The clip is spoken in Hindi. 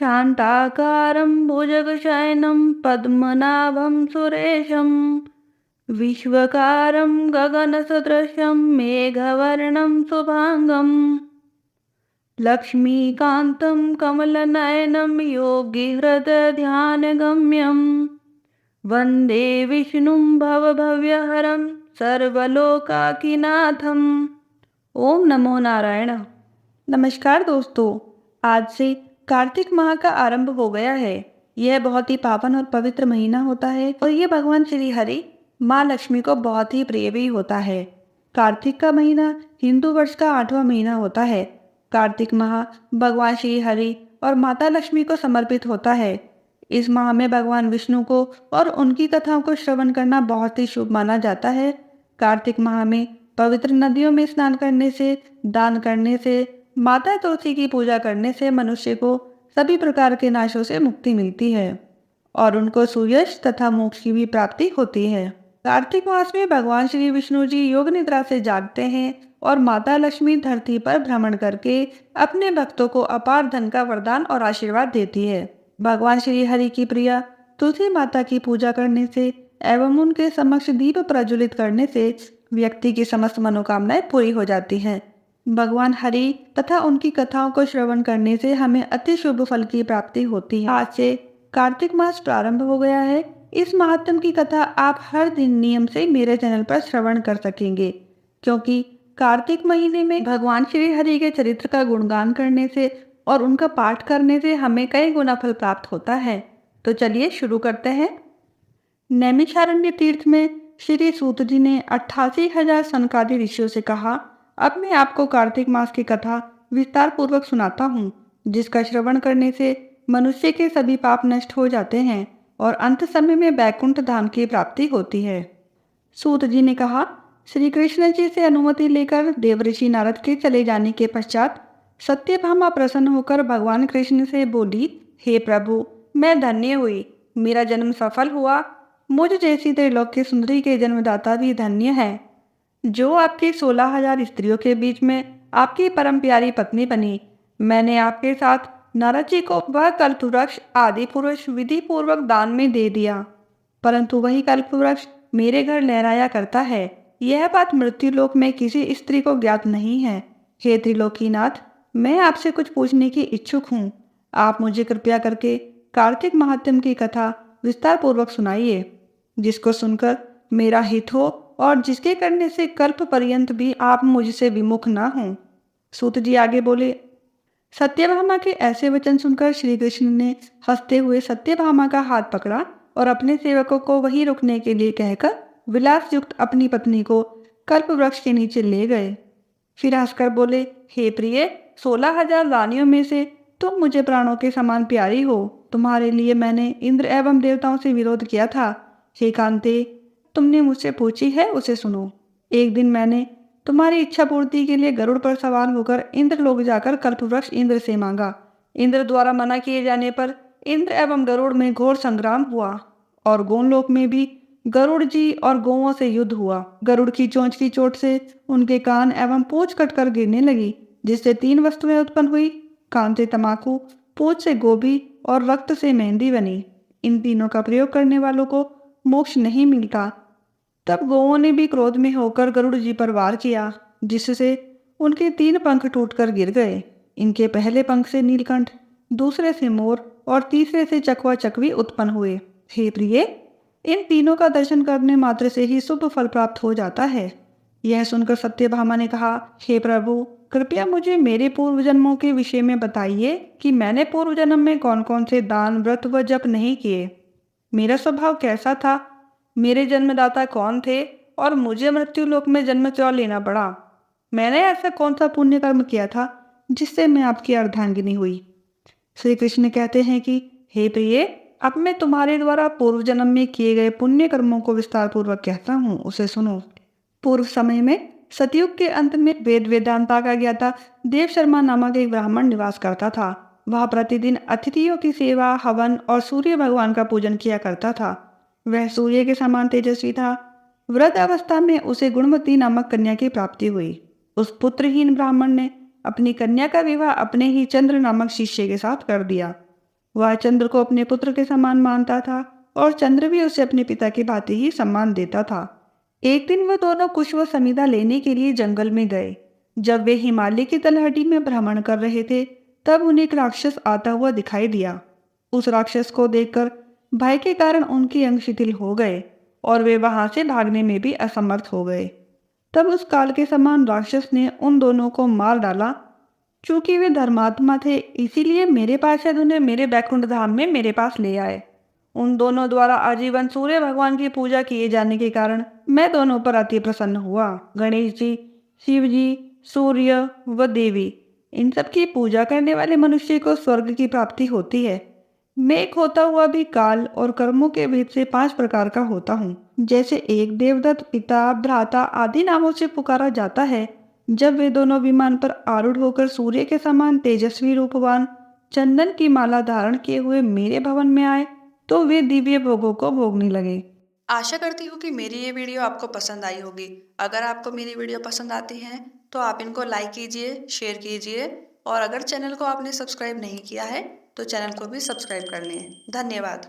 शान्ताकारं भुजगशयनं पद्मनाभं सुरेशं विश्वकारं गगनसदृशं मेघवर्णं शुभांगं लक्ष्मीकान्तं कमलनयनं योगिहृदयध्यानगम्यं वन्दे विष्णुं भवभव्यहरं सर्वलोकाकीनाथम्। ओम नमो नारायण। नमस्कार दोस्तों, आज से कार्तिक माह का आरंभ हो गया है। यह बहुत ही पावन और पवित्र महीना होता है और ये भगवान श्री हरि माँ लक्ष्मी को बहुत ही प्रिय भी होता है। कार्तिक का महीना हिंदू वर्ष का 8वां महीना होता है। कार्तिक माह भगवान श्री हरि और माता लक्ष्मी को समर्पित होता है। इस माह में भगवान विष्णु को और उनकी कथाओं को श्रवण करना बहुत ही शुभ माना जाता है। कार्तिक माह में पवित्र नदियों में स्नान करने से, दान करने से, माता तुलसी की पूजा करने से मनुष्य को सभी प्रकार के नाशों से मुक्ति मिलती है और उनको सुयश तथा मोक्ष की भी प्राप्ति होती है। कार्तिक मास में भगवान श्री विष्णु जी योग निद्रा से जागते हैं और माता लक्ष्मी धरती पर भ्रमण करके अपने भक्तों को अपार धन का वरदान और आशीर्वाद देती है। भगवान श्री हरि की प्रिया तुलसी माता की पूजा करने से एवं उनके समक्ष दीप प्रज्वलित करने से व्यक्ति की समस्त मनोकामनाएं पूरी हो जाती हैं। भगवान हरि तथा उनकी कथाओं को श्रवण करने से हमें अति शुभ फल की प्राप्ति होती है। आज से कार्तिक मास प्रारंभ हो गया है। इस महात्म की कथा आप हर दिन नियम से मेरे चैनल पर श्रवण कर सकेंगे, क्योंकि कार्तिक महीने में भगवान श्री हरि के चरित्र का गुणगान करने से और उनका पाठ करने से हमें कई गुना फल प्राप्त होता है। तो चलिए शुरू करते हैं। नैमिषारण्य तीर्थ में श्री सूत जी ने 88,000 सनकादि ऋषियों से कहा, अब मैं आपको कार्तिक मास की कथा विस्तार पूर्वक सुनाता हूँ, जिसका श्रवण करने से मनुष्य के सभी पाप नष्ट हो जाते हैं और अंत समय में बैकुंठ धाम की प्राप्ति होती है। सूत जी ने कहा, श्री कृष्ण जी से अनुमति लेकर देवऋषि नारद के चले जाने के पश्चात सत्यभामा प्रसन्न होकर भगवान कृष्ण से बोली, हे प्रभु, मैं धन्य हुई, मेरा जन्म सफल हुआ। मुझ जैसी त्रिलोक्य सुंदरी के जन्मदाता भी धन्य है, जो आपकी 16,000 स्त्रियों के बीच में आपकी परम प्यारी पत्नी बनी। मैंने आपके साथ नारद जी को वह कल्पवृक्ष आदि पुरुष विधि पूर्वक दान में दे दिया, परंतु वही कल्पवृक्ष मेरे घर लहराया करता है। यह बात मृत्युलोक में किसी स्त्री को ज्ञात नहीं है। हे त्रिलोकीनाथ, मैं आपसे कुछ पूछने की इच्छुक हूँ। आप मुझे कृपया करके कार्तिक महात्म्य की कथा विस्तार पूर्वक सुनाइए, जिसको सुनकर मेरा हित हो और जिसके करने से कल्प पर्यंत भी आप मुझसे विमुख ना हों। सूत जी आगे बोले, सत्यभामा के ऐसे वचन सुनकर श्री कृष्ण ने हंसते हुए सत्यभामा का हाथ पकड़ा और अपने सेवकों को वहीं रुकने के लिए कहकर विलास युक्त अपनी पत्नी को कल्प वृक्ष के नीचे ले गए। फिर हंसकर बोले, हे प्रिय, 16,000 रानियों में से तुम मुझे प्राणों के समान प्यारी हो। तुम्हारे लिए मैंने इंद्र एवं देवताओं से विरोध किया था। हे कांते, तुमने मुझसे पूछी है उसे सुनो। एक दिन मैंने तुम्हारी इच्छा पूर्ति के लिए गरुड़ पर सवार होकर इंद्रलोक जाकर कल्पवृक्ष इंद्र से मांगा। इंद्र द्वारा मना किए जाने पर इंद्र एवं गरुड़ में घोर संग्राम हुआ और गौलोक में भी गरुड़ जी और गौओं से युद्ध हुआ। गरुड़ की चोंच की चोट से उनके कान एवं पूंछ कटकर गिरने लगी, जिससे 3 वस्तुएं उत्पन्न हुई। कान से तमाकू, पूंछ से गोभी और रक्त से मेहंदी बनी। इन तीनों का प्रयोग करने वालों को मोक्ष नहीं मिलता। तब गौओं ने भी क्रोध में होकर गरुड़ जी पर वार किया, जिससे उनके 3 पंख टूटकर गिर गए। इनके पहले पंख से नीलकंठ, दूसरे से मोर और तीसरे से चकवा चकवी उत्पन्न हुए। हे प्रिय, इन तीनों का दर्शन करने मात्र से ही शुभ फल प्राप्त हो जाता है। यह सुनकर सत्यभामा ने कहा, हे प्रभु, कृपया मुझे मेरे पूर्व जन्मों के विषय में बताइए कि मैंने पूर्व जन्म में कौन कौन से दान, व्रत व जप नहीं किए। मेरा स्वभाव कैसा था, मेरे जन्मदाता कौन थे और मुझे मृत्युलोक में जन्म क्यों लेना पड़ा। मैंने ऐसा कौन सा पुण्य कर्म किया था जिससे मैं आपकी अर्धांगिनी हुई। श्री कृष्ण कहते हैं कि हे प्रिय, अब मैं तुम्हारे द्वारा पूर्व जन्म में किए गए पुण्य कर्मों को विस्तार पूर्वक कहता हूँ, उसे सुनो। पूर्व समय में सतयुग के अंत में वेद वेदांता का ज्ञाता देव शर्मा नामक एक ब्राह्मण निवास करता था। वह प्रतिदिन अतिथियों की सेवा, हवन और सूर्य भगवान का पूजन किया करता था। वह सूर्य के समान तेजस्वी था। वृद्ध अवस्था में उसे गुणवती नामक कन्या की प्राप्ति हुई। उस पुत्रहीन ब्राह्मण ने अपनी कन्या का विवाह अपने ही चंद्र नामक शिष्य के साथ कर दिया। वह चंद्र को अपने पुत्र के समान मानता था और चंद्र भी उसे अपने पिता की भांति ही सम्मान देता था। एक दिन वह दोनों कुश व समीधा लेने के लिए जंगल में गए। जब वे हिमालय की तलहटी में भ्रमण कर रहे थे, तब उन्हें एक राक्षस आता हुआ दिखाई दिया। उस राक्षस को देखकर भय के कारण उनके अंग शिथिल हो गए और वे वहां से भागने में भी असमर्थ हो गए। तब उस काल के समान राक्षस ने उन दोनों को मार डाला। चूंकि वे धर्मात्मा थे, इसीलिए मेरे पार्षद उन्हें मेरे बैकुंठ धाम में मेरे पास ले आए। उन दोनों द्वारा आजीवन सूर्य भगवान की पूजा किए जाने के कारण मैं दोनों पर अति प्रसन्न हुआ। गणेश जी, शिव जी, सूर्य व देवी, इन सब की पूजा करने वाले मनुष्य को स्वर्ग की प्राप्ति होती है। मैं एक होता हुआ भी काल और कर्मों के भेद से 5 प्रकार का होता हूँ। जैसे एक देवदत्त, पिता, भ्राता आदि नामों से पुकारा जाता है। जब वे दोनों विमान पर आरूढ़ होकर सूर्य के समान तेजस्वी रूपवान चंदन की माला धारण किए हुए मेरे भवन में आए, तो वे दिव्य भोगों को भोगने लगे। आशा करती हूँ कि मेरी ये वीडियो आपको पसंद आई होगी। अगर आपको मेरी वीडियो पसंद आती है तो आप इनको लाइक कीजिए, शेयर कीजिए और अगर चैनल को आपने सब्सक्राइब नहीं किया है तो चैनल को भी सब्सक्राइब कर लें। धन्यवाद।